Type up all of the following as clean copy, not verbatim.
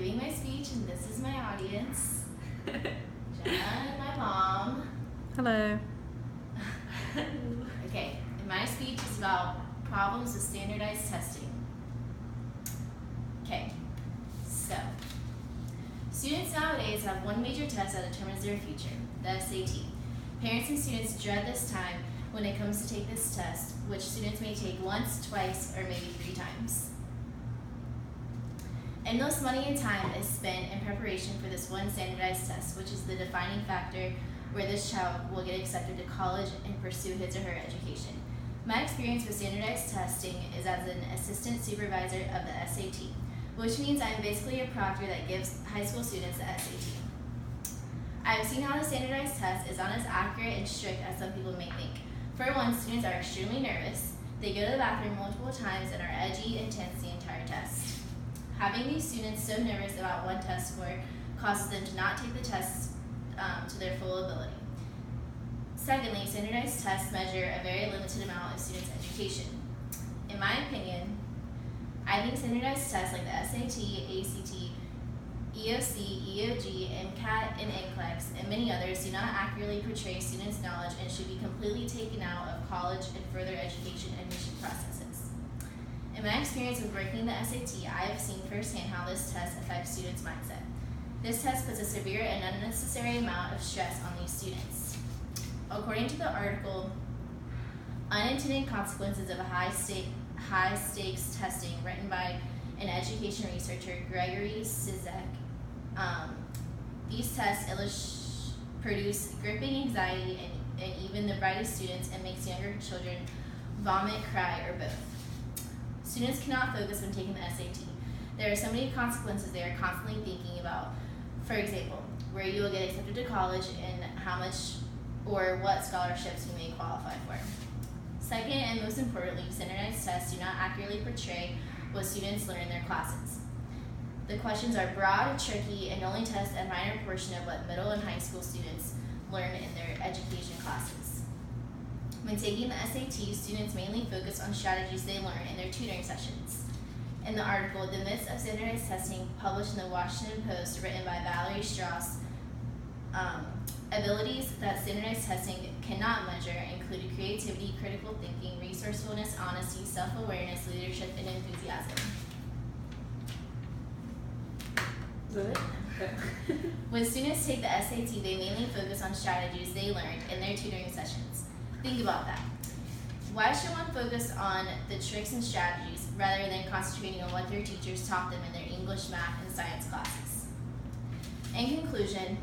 giving my speech, and this is my audience. Jenna and my mom. Hello. Okay, and my speech is about problems with standardized testing. Okay, so students nowadays have one major test that determines their future, the SAT. Parents and students dread this time when it comes to take this test, which students may take once, twice, or maybe 3 times. Endless money and time is spent in preparation for this one standardized test, which is the defining factor where this child will get accepted to college and pursue his or her education. My experience with standardized testing is as an assistant supervisor of the SAT, which means I am basically a proctor that gives high school students the SAT. I have seen how the standardized test is not as accurate and strict as some people may think. For one, students are extremely nervous. They go to the bathroom multiple times and are edgy and tense the entire test. Having these students so nervous about one test score causes them to not take the test to their full ability. Secondly, standardized tests measure a very limited amount of students' education. In my opinion, I think standardized tests like the SAT, ACT, EOC, EOG, MCAT, and NCLEX, and many others do not accurately portray students' knowledge and should be completely taken out of college and further education admission processes. In my experience with working the SAT, I have seen firsthand how this test affects students' mindset. This test puts a severe and unnecessary amount of stress on these students. According to the article, Unintended Consequences of a High-Stakes Testing, written by an education researcher, Gregory Sizek, these tests produce gripping anxiety in even the brightest students and makes younger children vomit, cry, or both. Students cannot focus when taking the SAT. There are so many consequences they are constantly thinking about. For example, where you will get accepted to college and how much or what scholarships you may qualify for. Second, and most importantly, standardized tests do not accurately portray what students learn in their classes. The questions are broad, tricky, and only test a minor portion of what middle and high school students learn in their education classes. When taking the SAT, students mainly focus on strategies they learn in their tutoring sessions. In the article, The Myths of Standardized Testing, published in the Washington Post, written by Valerie Strauss, abilities that standardized testing cannot measure included creativity, critical thinking, resourcefulness, honesty, self-awareness, leadership, and enthusiasm. Good. When students take the SAT, they mainly focus on strategies they learned in their tutoring sessions. Think about that. Why should one focus on the tricks and strategies rather than concentrating on what their teachers taught them in their English, math, and science classes? In conclusion,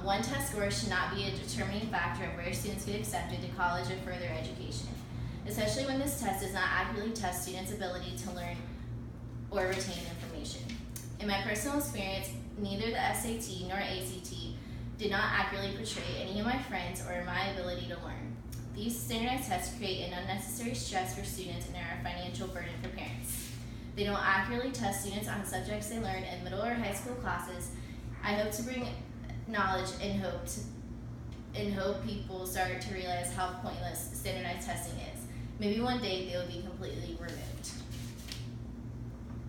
one test score should not be a determining factor of where students get accepted to college or further education, especially when this test does not accurately test students' ability to learn or retain information. In my personal experience, neither the SAT nor ACT did not accurately portray any of my friends or my ability to learn. These standardized tests create an unnecessary stress for students and are a financial burden for parents. They don't accurately test students on subjects they learn in middle or high school classes. I hope to bring knowledge and hope people start to realize how pointless standardized testing is. Maybe one day they will be completely removed.